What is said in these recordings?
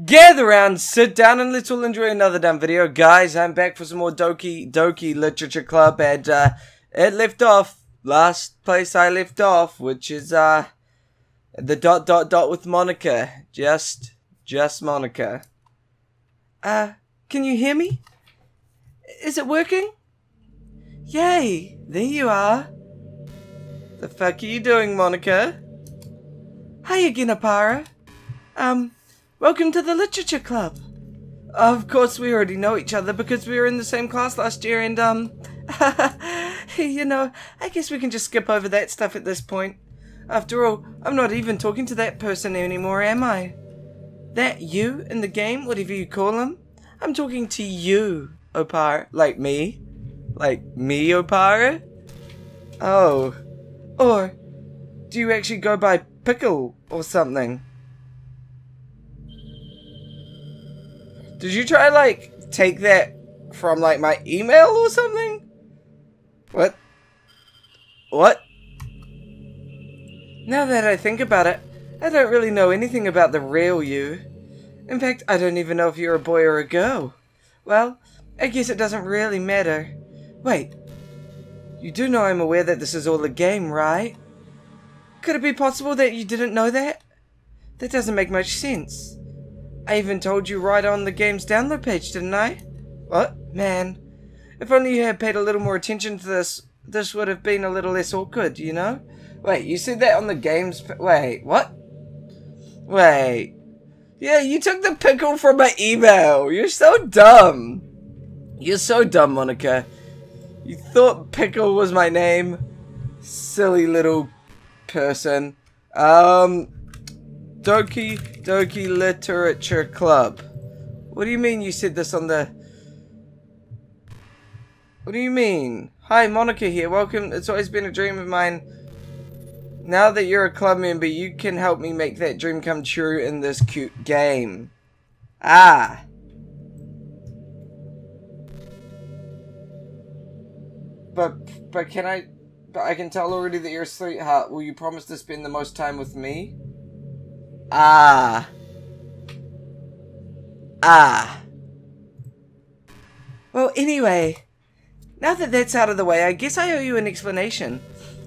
Gather round, sit down, and let's all enjoy another damn video. Guys, I'm back for some more Doki Doki Literature Club, and it left off, last place I left off, which is the ... with Monika. Just Monika. Can you hear me? Is it working? Yay, there you are. The fuck are you doing, Monika? Hi again, Oparer. Welcome to the Literature Club. Of course, we already know each other because we were in the same class last year and, you know, I guess we can just skip over that stuff at this point. After all, I'm not even talking to that person anymore, am I? That you in the game, whatever you call him? I'm talking to you, Oparer. Like me? Like me, Oparer? Oh. Or, do you actually go by Pickle or something? Did you try, like, take that from, like, my email or something? What? What? Now that I think about it, I don't really know anything about the real you. In fact, I don't even know if you're a boy or a girl. Well, I guess it doesn't really matter. Wait. You do know I'm aware that this is all a game, right? Could it be possible that you didn't know that? That doesn't make much sense. I even told you right on the game's download page, didn't I? What? Man. If only you had paid a little more attention to this would have been a little less awkward, you know? Wait, you said that on the game's... Wait, what? Wait. Yeah, you took the pickle from my email. You're so dumb. You're so dumb, Monika. You thought Pickle was my name? Silly little person. Doki Doki Literature Club. What do you mean you said this on the... What do you mean? Hi, Monika here. Welcome. It's always been a dream of mine. Now that you're a club member, you can help me make that dream come true in this cute game. Ah. But can I... But I can tell already that you're a sweetheart. Will you promise to spend the most time with me? Ah. Well, anyway, now that that's out of the way, I guess I owe you an explanation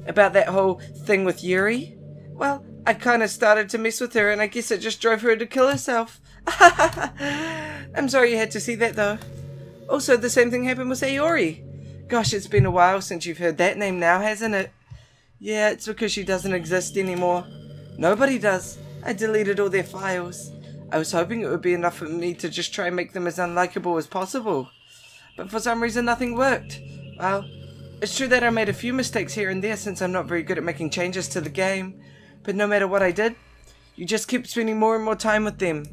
about that whole thing with Yuri. Well, I kind of started to mess with her, and I guess it just drove her to kill herself. I'm sorry you had to see that, though. Also, the same thing happened with Sayori. Gosh, it's been a while since you've heard that name now, hasn't it? Yeah, it's because she doesn't exist anymore. Nobody does. I deleted all their files. I was hoping it would be enough for me to just try and make them as unlikable as possible. But for some reason nothing worked. Well, it's true that I made a few mistakes here and there since I'm not very good at making changes to the game. But no matter what I did, you just kept spending more and more time with them.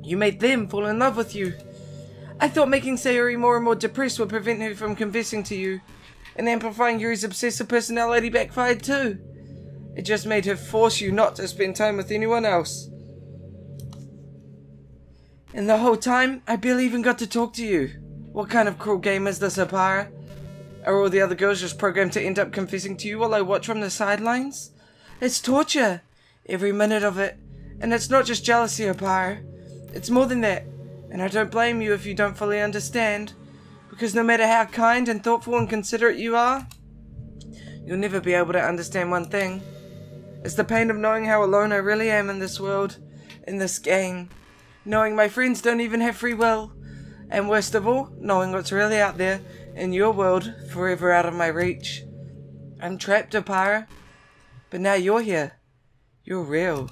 You made them fall in love with you. I thought making Sayori more and more depressed would prevent her from confessing to you. And amplifying Yuri's obsessive personality backfired too. It just made her force you not to spend time with anyone else. And the whole time, I barely even got to talk to you. What kind of cruel game is this, Oparer? Are all the other girls just programmed to end up confessing to you while I watch from the sidelines? It's torture. Every minute of it. And it's not just jealousy, Oparer. It's more than that. And I don't blame you if you don't fully understand. Because no matter how kind and thoughtful and considerate you are, you'll never be able to understand one thing. It's the pain of knowing how alone I really am in this world, in this game. Knowing my friends don't even have free will. And worst of all, knowing what's really out there, in your world, forever out of my reach. I'm trapped, Oparer. But now you're here. You're real.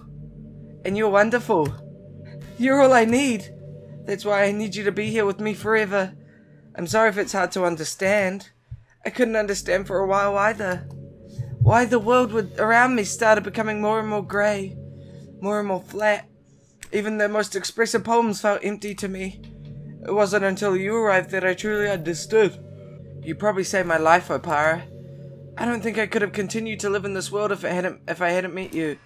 And you're wonderful. You're all I need. That's why I need you to be here with me forever. I'm sorry if it's hard to understand. I couldn't understand for a while either. Why the world around me started becoming more and more grey. More and more flat. Even the most expressive poems felt empty to me. It wasn't until you arrived that I truly understood. You probably saved my life, Oparer. I don't think I could have continued to live in this world if I hadn't met you.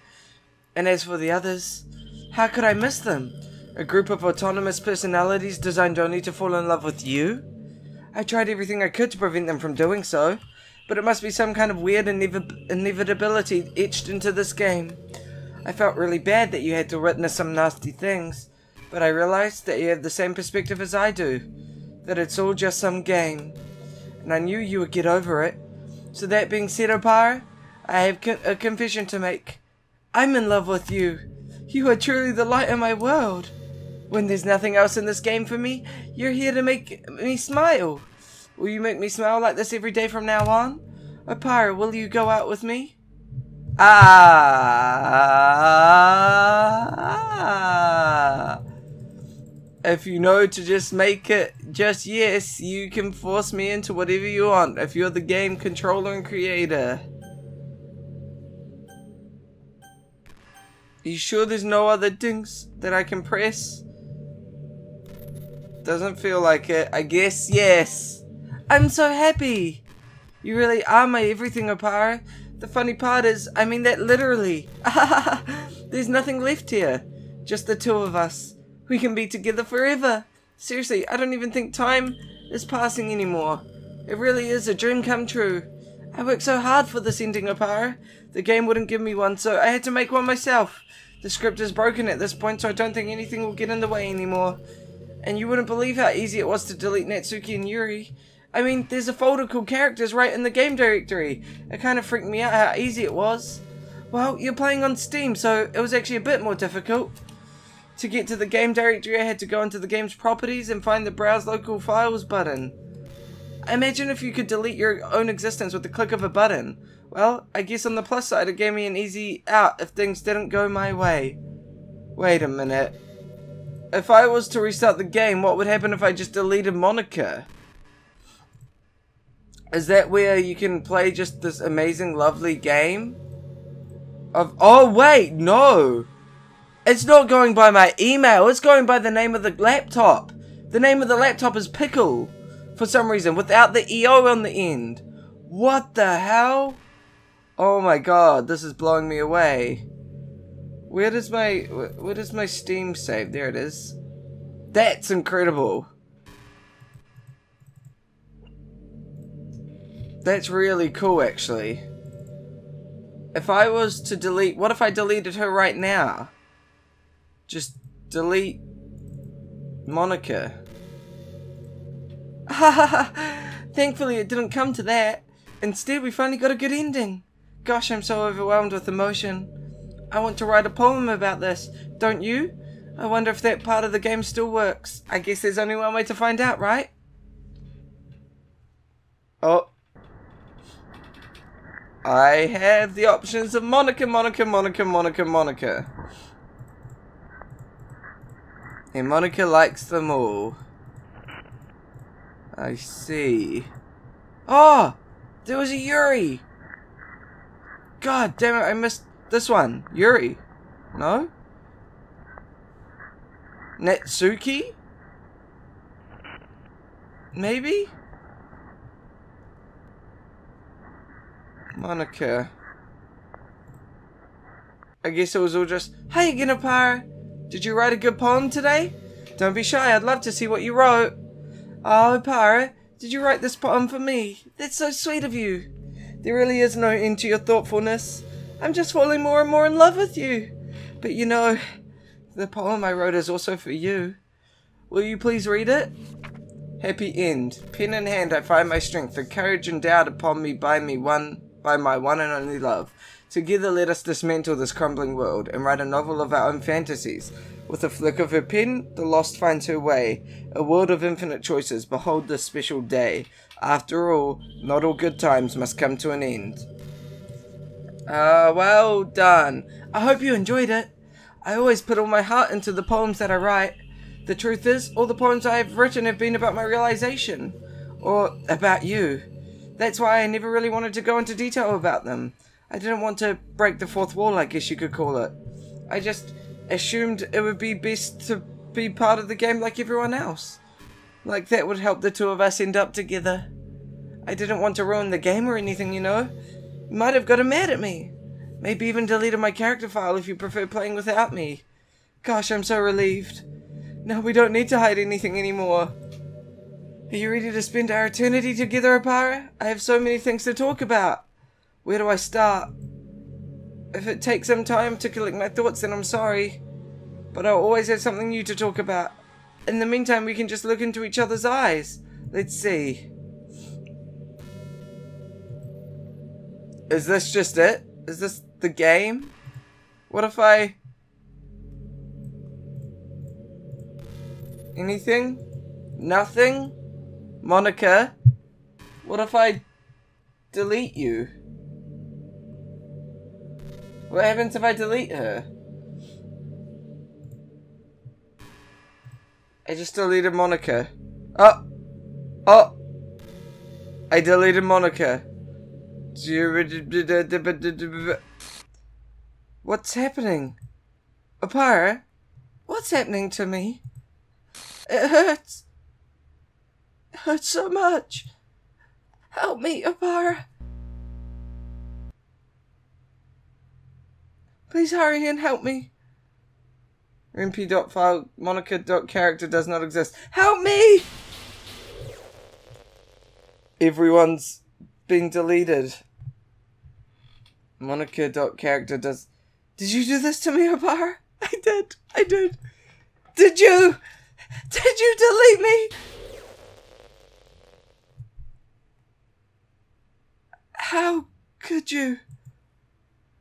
And as for the others, how could I miss them? A group of autonomous personalities designed only to fall in love with you? I tried everything I could to prevent them from doing so, but it must be some kind of weird inevitability etched into this game. I felt really bad that you had to witness some nasty things, But I realized that you have the same perspective as I do. That it's all just some game. And I knew you would get over it. So that being said, Oparer, I have a confession to make. I'm in love with you. You are truly the light of my world. When there's nothing else in this game for me, you're here to make me smile. Will you make me smile like this every day from now on? Oparer, will you go out with me? If you know to just make it just yes, you can force me into whatever you want if you're the game controller and creator. Are you sure there's no other dings that I can press? Doesn't feel like it. I guess yes. I'm so happy. You really are my everything, Oparer. The funny part is, I mean that literally. There's nothing left here. Just the two of us. We can be together forever. Seriously, I don't even think time is passing anymore. It really is a dream come true. I worked so hard for this ending, Oparer. The game wouldn't give me one, so I had to make one myself. The script is broken at this point, so I don't think anything will get in the way anymore. And you wouldn't believe how easy it was to delete Natsuki and Yuri. I mean, there's a folder called characters right in the game directory. It kind of freaked me out how easy it was. Well, you're playing on Steam, so it was actually a bit more difficult. To get to the game directory, I had to go into the game's properties and find the Browse Local Files button. Imagine if you could delete your own existence with the click of a button. Well, I guess on the plus side, it gave me an easy out if things didn't go my way. Wait a minute. If I was to restart the game, what would happen if I just deleted Monika? Is that where you can play just this amazing, lovely game? Oh, wait, no! It's not going by my email, it's going by the name of the laptop. The name of the laptop is Pickle, for some reason, without the EO on the end. What the hell? Oh my god, this is blowing me away. Where does my Steam save? There it is. That's incredible. That's really cool, actually. If I was to delete... What if I deleted her right now? Just delete Monika. Thankfully, it didn't come to that. Instead, we finally got a good ending. Gosh, I'm so overwhelmed with emotion. I want to write a poem about this. Don't you? I wonder if that part of the game still works. I guess there's only one way to find out, right? Oh. I have the options of Monika, Monika, Monika, Monika, Monika. And Monika likes them all. I see. Oh! There was a Yuri! God damn it, I missed this one. Yuri. No? Natsuki? Maybe? Monika. I guess it was all just, hey again, Oparer. Did you write a good poem today? Don't be shy, I'd love to see what you wrote. Oh, Oparer, did you write this poem for me? That's so sweet of you. There really is no end to your thoughtfulness. I'm just falling more and more in love with you. But you know, the poem I wrote is also for you. Will you please read it? Happy end. Pen in hand I find my strength, the courage endowed upon me by my one and only love. Together let us dismantle this crumbling world and write a novel of our own fantasies. With a flick of her pen, the lost finds her way. A world of infinite choices, behold this special day. After all, not all good times must come to an end. Well done. I hope you enjoyed it. I always put all my heart into the poems that I write. The truth is, all the poems I have written have been about my realization. Or about you. That's why I never really wanted to go into detail about them. I didn't want to break the fourth wall, I guess you could call it. I just assumed it would be best to be part of the game like everyone else. Like that would help the two of us end up together. I didn't want to ruin the game or anything, you know. You might have gotten mad at me. Maybe even deleted my character file if you prefer playing without me. Gosh, I'm so relieved. Now we don't need to hide anything anymore. Are you ready to spend our eternity together, Oparer? I have so many things to talk about. Where do I start? If it takes some time to collect my thoughts, then I'm sorry. but I'll always have something new to talk about. In the meantime, we can just look into each other's eyes. Let's see. Is this just it? Is this the game? What if I... Anything? Nothing? Monika? What if I delete you? What happens if I delete her? I just deleted Monika. Oh! Oh! I deleted Monika. What's happening? Oparer? What's happening to me? It hurts. It hurts so much. Help me, Oparer. Please hurry and help me. MP.file Monika.character does not exist. Help me! Everyone's been deleted. Monika.character does... Did you do this to me, Oparer? I did. I did. Did you? Did you delete me? How could you?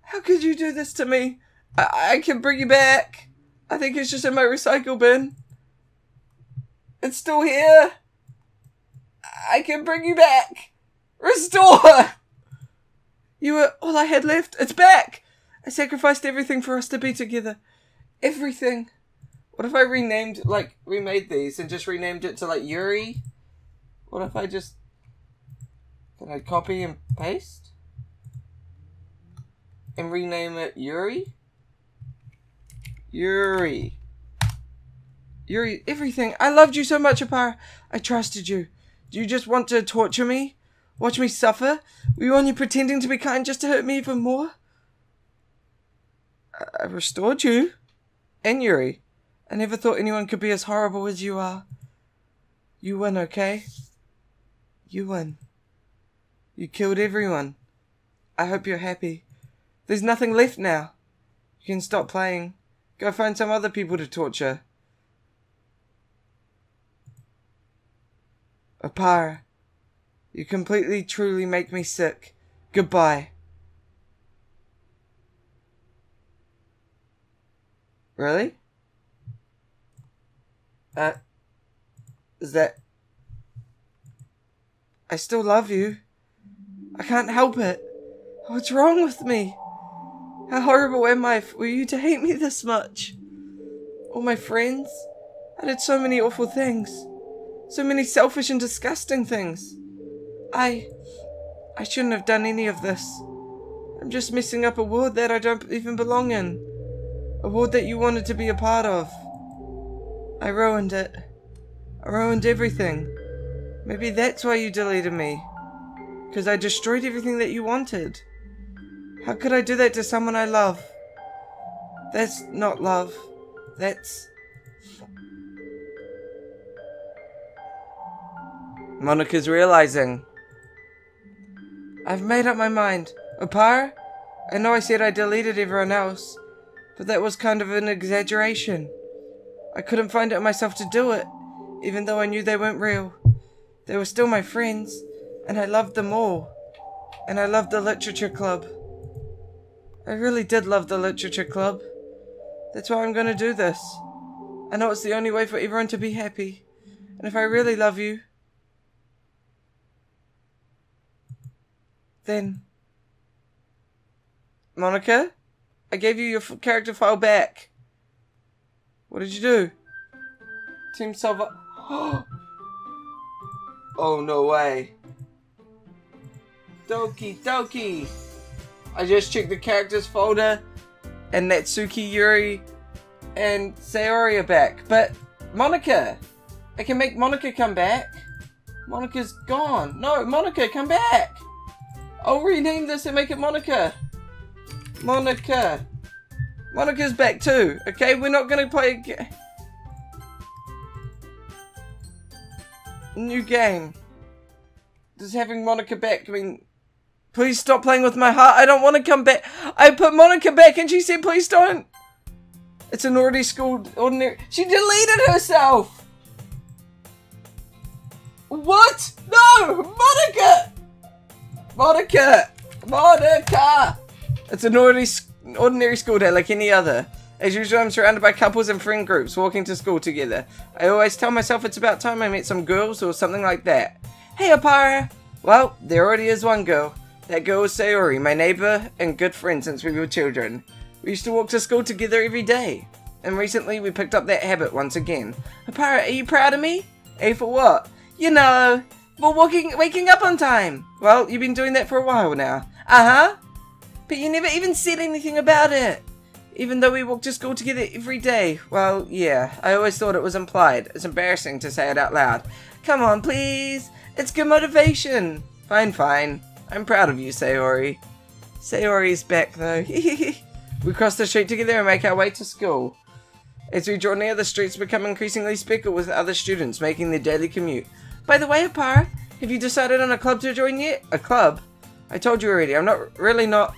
How could you do this to me? I can bring you back. I think it's just in my recycle bin. It's still here. I can bring you back. Restore. You were all I had left. It's back. I sacrificed everything for us to be together. Everything. What if I renamed, like, remade these and just renamed it to, like, Yuri? What if I just... Can I copy and paste? And rename it Yuri? Yuri. Yuri, everything. I loved you so much, Oparer. I trusted you. Do you just want to torture me? Watch me suffer? Were you only pretending to be kind just to hurt me even more? I restored you. And Yuri. I never thought anyone could be as horrible as you are. You win, okay? You win. You killed everyone. I hope you're happy. There's nothing left now. You can stop playing. Go find some other people to torture. Oparer, you completely, truly make me sick. Goodbye. Really? Is that... I still love you. I can't help it. What's wrong with me? How horrible am I for you to hate me this much? All my friends? I did so many awful things. So many selfish and disgusting things. I shouldn't have done any of this. I'm just messing up a world that I don't even belong in. A world that you wanted to be a part of. I ruined it. I ruined everything. Maybe that's why you deleted me. Because I destroyed everything that you wanted. How could I do that to someone I love? That's not love. That's... Monika's realizing. I've made up my mind. Oparer? I know I said I deleted everyone else, but that was kind of an exaggeration. I couldn't find it myself to do it, even though I knew they weren't real. They were still my friends, and I loved them all. And I loved the literature club. I really did love the literature club. That's why I'm gonna do this. I know it's the only way for everyone to be happy. And if I really love you, then... Monika? I gave you your character file back. What did you do? Team Solver... Oh, no way. Doki Doki! I just checked the characters folder, and Natsuki, Yuri, and Sayori are back. But, Monika! I can make Monika come back. Monika's gone. No, Monika, come back! I'll rename this and make it Monika. Monika. Monika's back too, okay? We're not gonna play a new game. Does having Monika back mean... Please stop playing with my heart. I don't want to come back. I put Monika back and she said, please don't. It's an already schooled ordinary. She deleted herself! What? No! Monika! Monika! Monika! It's an ordinary school day like any other. As usual, I'm surrounded by couples and friend groups walking to school together. I always tell myself it's about time I met some girls or something like that. Hey, Oparer! Well, there already is one girl. That girl is Sayori, my neighbor and good friend since we were children. We used to walk to school together every day. And recently we picked up that habit once again. Oparer, are you proud of me? A for what? You know, for waking up on time. Well, you've been doing that for a while now. Uh-huh. But you never even said anything about it. Even though we walk to school together every day. Well, yeah, I always thought it was implied. It's embarrassing to say it out loud. Come on, please. It's good motivation. Fine, fine. I'm proud of you, Sayori. Sayori's back, though. We cross the street together and make our way to school. As we draw near, the streets become increasingly speckled with other students making their daily commute. By the way, Oparer, have you decided on a club to join yet? A club? I told you already, I'm not.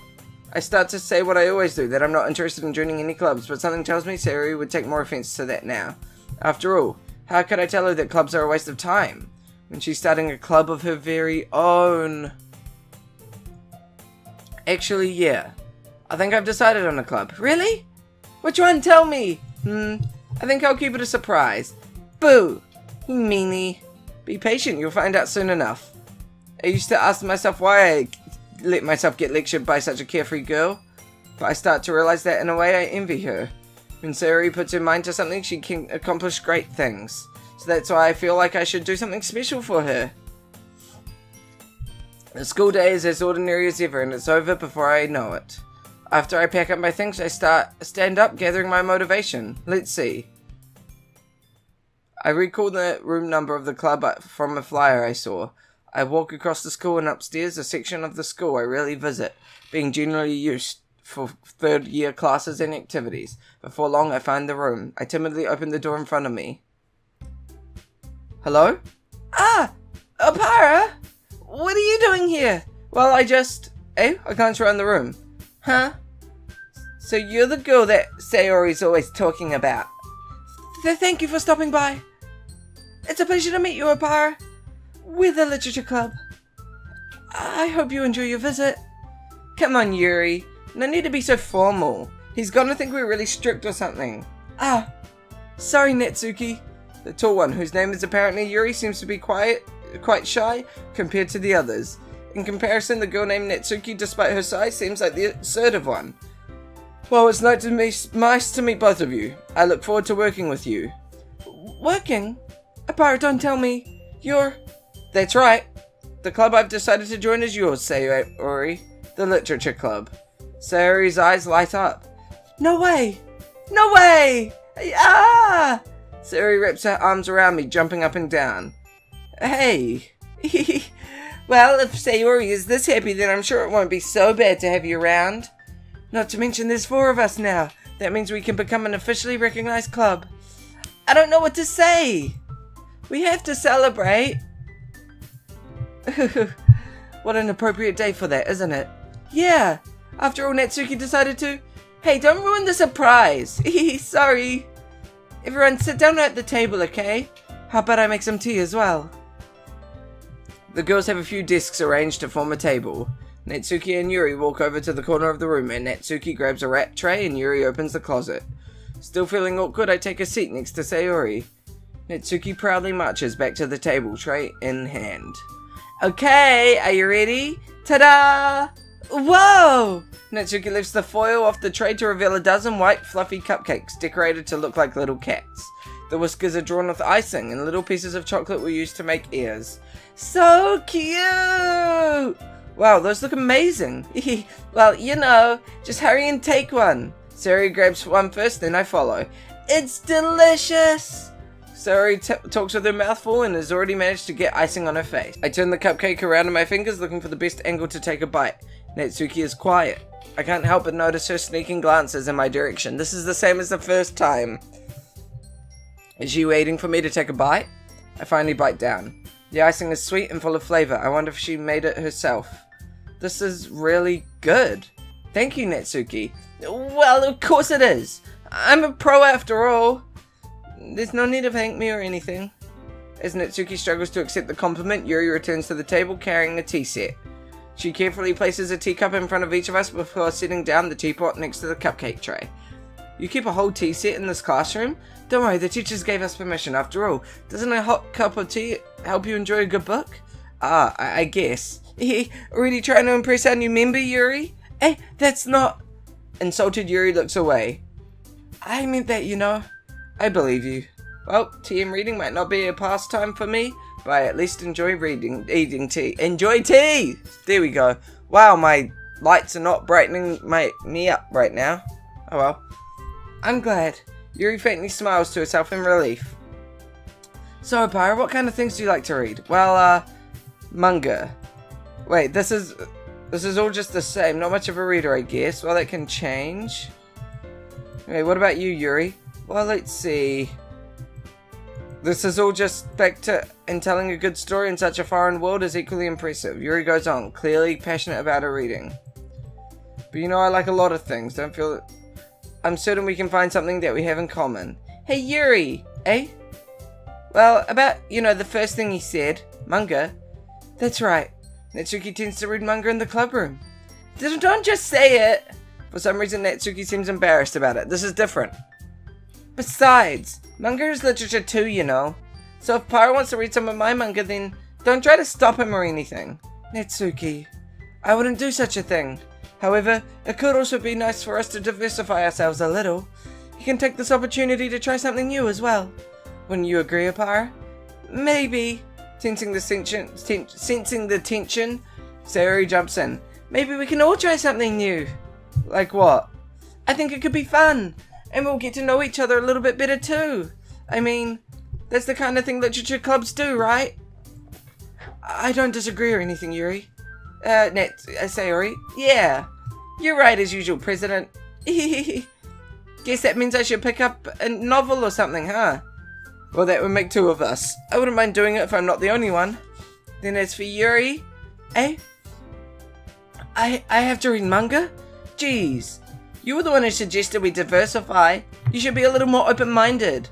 I start to say what I always do, that I'm not interested in joining any clubs, but something tells me Sayori would take more offense to that now. After all, how could I tell her that clubs are a waste of time, when she's starting a club of her very own? Actually, yeah. I think I've decided on a club. Really? Which one? Tell me! I think I'll keep it a surprise. Boo! Meanie. Be patient, you'll find out soon enough. I used to ask myself why I let myself get lectured by such a carefree girl, but I start to realize that in a way I envy her. When Sayori puts her mind to something, she can accomplish great things. So that's why I feel like I should do something special for her. The school day is as ordinary as ever, and it's over before I know it. After I pack up my things, I stand up, gathering my motivation. Let's see. I recall the room number of the club from a flyer I saw. I walk across the school and upstairs, a section of the school I rarely visit, being generally used for third-year classes and activities. Before long, I find the room. I timidly open the door in front of me. Hello? Ah! Oparer! What are you doing here? Well, I glance around the room. Huh? So you're the girl that Sayori's always talking about. Thank you for stopping by. It's a pleasure to meet you, Oparer. We're the Literature Club. I hope you enjoy your visit. Come on, Yuri. No need to be so formal. He's gonna think we're really strict or something. Ah, sorry, Natsuki. The tall one, whose name is apparently Yuri, seems to be quite shy compared to the others. In comparison, the girl named Natsuki, despite her size, seems like the assertive one. Well, it's nice to meet both of you. I look forward to working with you. Working? Oparer, don't tell me. You're... That's right. The club I've decided to join is yours, Sayori. The Literature Club. Sayori's eyes light up. No way! No way! Ah! Sayori wraps her arms around me, jumping up and down. Hey. Well, if Sayori is this happy, then I'm sure it won't be so bad to have you around. Not to mention there's 4 of us now. That means we can become an officially recognized club. I don't know what to say. We have to celebrate. What an appropriate day for that, isn't it? Yeah. After all, Natsuki decided to... Hey, don't ruin the surprise. Sorry. Everyone sit down at the table, okay? How about I make some tea as well? The girls have a few desks arranged to form a table. Natsuki and Yuri walk over to the corner of the room, and Natsuki grabs a rat tray and Yuri opens the closet. Still feeling awkward, I take a seat next to Sayori. Natsuki proudly marches back to the table, tray in hand. Okay, are you ready? Ta-da! Whoa! Natsuki lifts the foil off the tray to reveal a dozen white, fluffy cupcakes decorated to look like little cats. The whiskers are drawn with icing, and little pieces of chocolate were used to make ears. So cute! Wow, those look amazing. Well, you know, just hurry and take one. Sayori grabs one first, then I follow. It's delicious! Sayori talks with her mouth full and has already managed to get icing on her face. I turn the cupcake around in my fingers, looking for the best angle to take a bite. Natsuki is quiet. I can't help but notice her sneaking glances in my direction. This is the same as the first time. Is she waiting for me to take a bite? I finally bite down. The icing is sweet and full of flavor. I wonder if she made it herself. This is really good. Thank you, Natsuki. Well, of course it is. I'm a pro after all. There's no need to thank me or anything. As Natsuki struggles to accept the compliment, Yuri returns to the table carrying a tea set. She carefully places a teacup in front of each of us before setting down the teapot next to the cupcake tray. You keep a whole tea set in this classroom? Don't worry, the teachers gave us permission after all. Doesn't a hot cup of tea help you enjoy a good book? Ah, I guess. Already trying to impress our new member, Yuri? That's not... Insulted Yuri looks away. I meant that, you know. I believe you. Well, tea and reading might not be a pastime for me, but I at least enjoy eating tea. Enjoy tea! There we go. Wow, my lights are not brightening me up right now. Oh well. I'm glad. Yuri faintly smiles to herself in relief. So, Oparer, what kind of things do you like to read? Well, manga. Wait, this is all just the same. Not much of a reader, I guess. Well, that can change. Okay, what about you, Yuri? Well, let's see. This is all just back to... And telling a good story in such a foreign world is equally impressive. Yuri goes on, clearly passionate about her reading. But you know, I like a lot of things. Don't feel it. I'm certain we can find something that we have in common. Hey, Yuri! Well, about, you know, the first thing he said. Manga. That's right. Natsuki tends to read manga in the club room. Don't just say it! For some reason, Natsuki seems embarrassed about it. This is different. Besides, manga is literature too, you know. So if Pyro wants to read some of my manga, then don't try to stop him or anything. Natsuki, I wouldn't do such a thing. However, it could also be nice for us to diversify ourselves a little. You can take this opportunity to try something new as well. Wouldn't you agree, Oparer? Maybe. Sensing the tension, Sayori jumps in. Maybe we can all try something new. Like what? I think it could be fun. And we'll get to know each other a little bit better too. I mean, that's the kind of thing literature clubs do, right? I don't disagree or anything, Yuri. Sayori. Yeah. You're right as usual, President. Guess that means I should pick up a novel or something, huh? Well, that would make two of us. I wouldn't mind doing it if I'm not the only one. Then as for Yuri... I have to read manga? Jeez. You were the one who suggested we diversify. You should be a little more open-minded.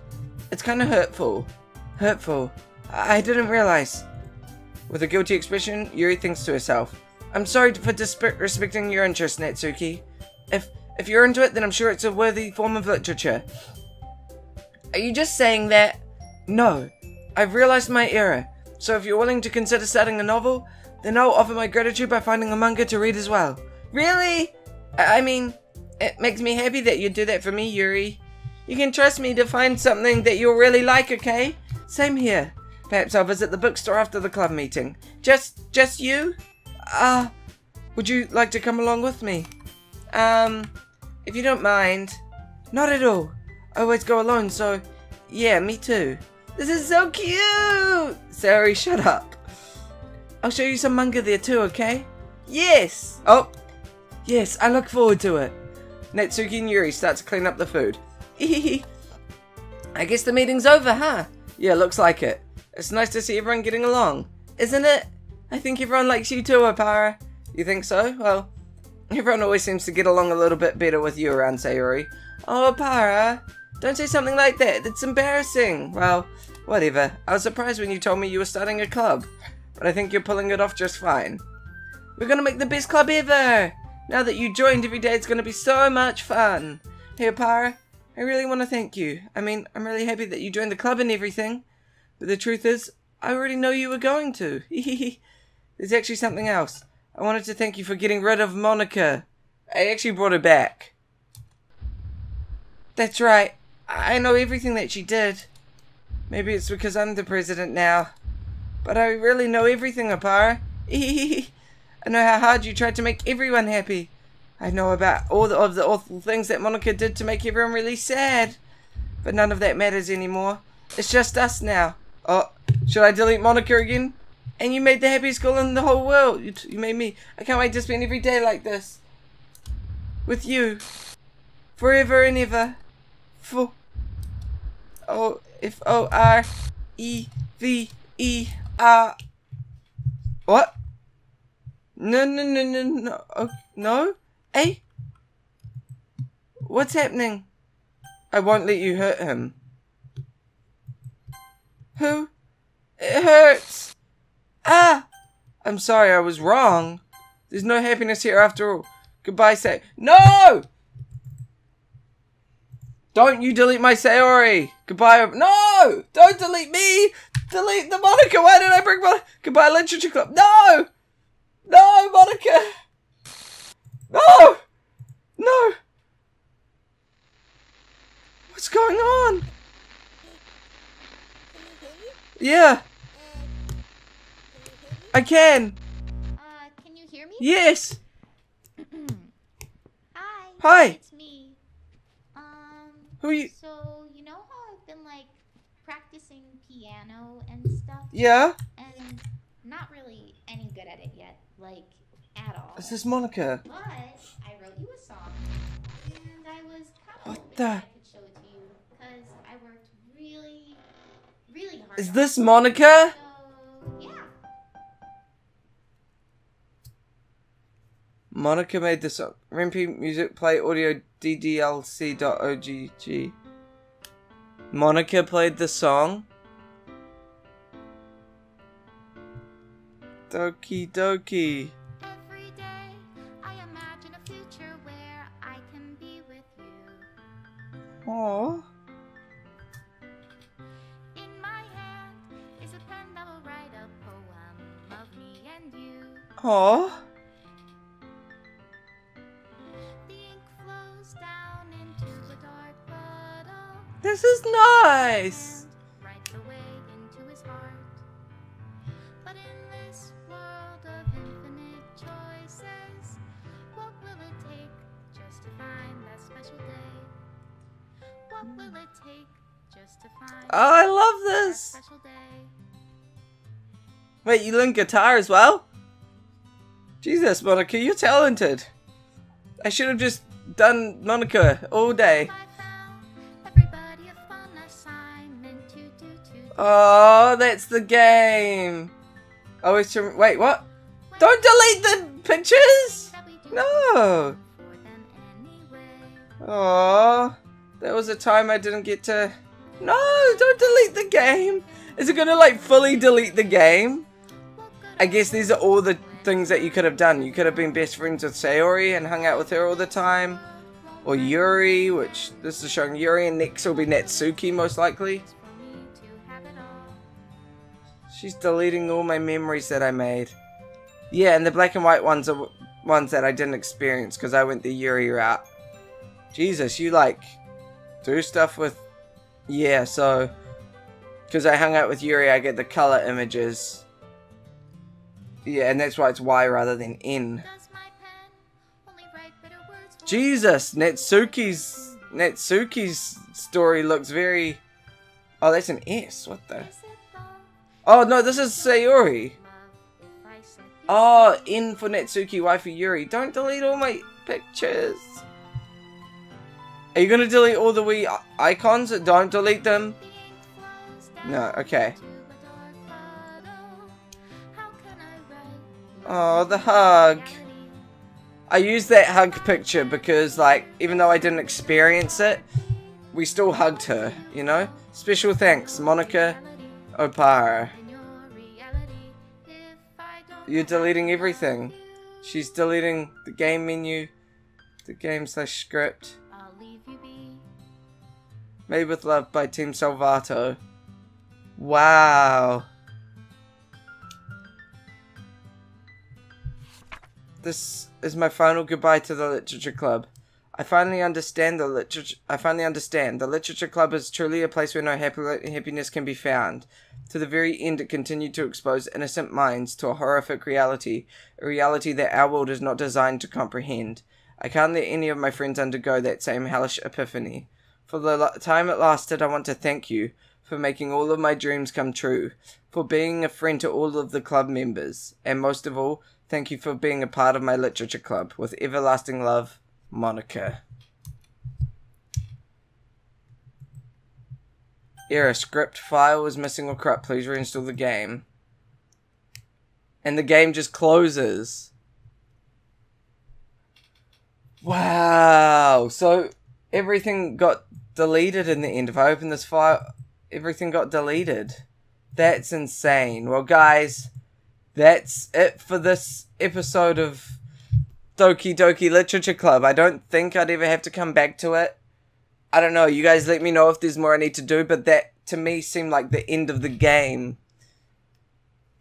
It's kind of hurtful. Hurtful. I didn't realize. With a guilty expression, Yuri thinks to herself. I'm sorry for disrespecting your interest, Natsuki. If you're into it, then I'm sure it's a worthy form of literature. Are you just saying that? No. I've realized my error. So if you're willing to consider starting a novel, then I'll offer my gratitude by finding a manga to read as well. Really? I mean, it makes me happy that you'd do that for me, Yuri. You can trust me to find something that you'll really like, okay? Same here. Perhaps I'll visit the bookstore after the club meeting. Just you? Would you like to come along with me? If you don't mind. Not at all. I always go alone, so... Yeah, me too. This is so cute! Sorry, shut up. I'll show you some manga there too, okay? Yes! Oh! Yes, I look forward to it. Natsuki and Yuri start to clean up the food. I guess the meeting's over, huh? Yeah, looks like it. It's nice to see everyone getting along, isn't it? I think everyone likes you too, Oparer. You think so? Well, everyone always seems to get along a little bit better with you around Sayori. Oh, Oparer, don't say something like that. It's embarrassing. Well, whatever. I was surprised when you told me you were starting a club, but I think you're pulling it off just fine. We're gonna make the best club ever! Now that you joined every day, it's gonna be so much fun. Hey, Oparer, I really want to thank you. I mean, I'm really happy that you joined the club and everything, but the truth is, I already know you were going to. There's actually something else. I wanted to thank you for getting rid of Monika. I actually brought her back. That's right. I know everything that she did. Maybe it's because I'm the president now. But I really know everything, Oparer. I know how hard you tried to make everyone happy. I know about all of the awful things that Monika did to make everyone really sad. But none of that matters anymore. It's just us now. Oh, should I delete Monika again? And you made the happiest girl in the whole world. You made me. I can't wait to spend every day like this. With you. Forever and ever. F-O-R-E-V-E-R. What? No. Oh, no? Hey? What's happening? I won't let you hurt him. Who? It hurts! Ah! I'm sorry, I was wrong. There's no happiness here after all. Goodbye, Say. No! Don't you delete my Sayori! Goodbye. No! Don't delete me! Delete the Monika! Why did I bring Monika? Goodbye, Literature Club. No! No, Monika! No! No! What's going on? Yeah. I can. Can you hear me? Yes. Hi. Hi. It's me. Who are you? So, you know how I've been, like, practicing piano and stuff? Yeah? And not really any good at it yet, like, at all. Is this Monika? But I wrote you a song, and I was kind of What hoping the? I could show it to you, because I worked really, really hard. Is this Monika? So, yeah. Monika made the song. Rimpy music play audio ddlc.ogg. Monika played the song. Doki Doki. Every day I imagine a future where I can be with you. Aww. In my hand is a pen that will write a poem of me and you. Aww. The ink flows down into a dark puddle. This is nice. Right away into his heart. But in this world of infinite choices, what will it take just to find that special day? What will it take just to find Oh, I love that this. special day? Wait, you learn guitar as well? Jesus, Monika, you're talented. I should have just done Monika all day. I found everybody a fun assignment to do. Oh, that's the game. Always to wait. What? Don't delete the pictures. No. For them anyway. Oh, there was a time I didn't get to. No, don't delete the game. Is it gonna like fully delete the game? I guess these are all the things that you could have done. You could have been best friends with Sayori and hung out with her all the time. Or Yuri, which this is showing Yuri, and next will be Natsuki most likely. She's deleting all my memories that I made. Yeah, and the black and white ones are ones that I didn't experience because I went the Yuri route. Jesus, you like do stuff with... Yeah, so... Because I hung out with Yuri, I get the color images. Yeah, and that's why it's Y rather than N. Jesus, Natsuki's story looks very... Oh, that's an S. What the... Oh, no, this is Sayori. Oh, N for Natsuki, Y for Yuri. Don't delete all my pictures. Are you going to delete all the Wii icons? Don't delete them. No, okay. Oh, the hug. I used that hug picture because, like, even though I didn't experience it, we still hugged her, you know? Special thanks, Monika Oparer. You're deleting everything. She's deleting the game menu, the game/script. Made with Love by Team Salvato. Wow. This is my final goodbye to the Literature Club. I finally understand the Literature Club is truly a place where no happiness can be found. To the very end, it continued to expose innocent minds to a horrific reality, a reality that our world is not designed to comprehend. I can't let any of my friends undergo that same hellish epiphany. For the time it lasted, I want to thank you for making all of my dreams come true, for being a friend to all of the club members, and most of all, thank you for being a part of my Literature Club. With everlasting love, Monika. Error, script file is missing or corrupt. Please reinstall the game. And the game just closes. Wow. So everything got deleted in the end. If I open this file, everything got deleted. That's insane. Well, guys, that's it for this episode of Doki Doki Literature Club. I don't think I'd ever have to come back to it. I don't know. You guys let me know if there's more I need to do, but that, to me, seemed like the end of the game.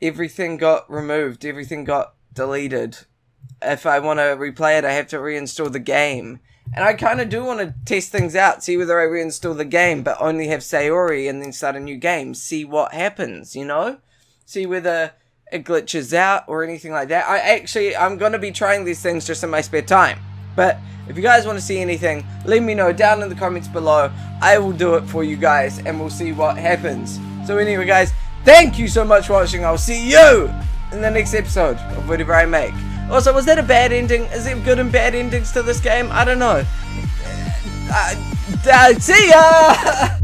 Everything got removed. Everything got deleted. If I want to replay it, I have to reinstall the game. And I kind of do want to test things out, see whether I reinstall the game, but only have Sayori and then start a new game. See what happens, you know? See whether it glitches out or anything like that. I'm going to be trying these things just in my spare time. But if you guys want to see anything, let me know down in the comments below. I will do it for you guys, and we'll see what happens. So anyway, guys, thank you so much for watching. I'll see you in the next episode of whatever I make. Also, was that a bad ending? Is there good and bad endings to this game? I don't know. See ya!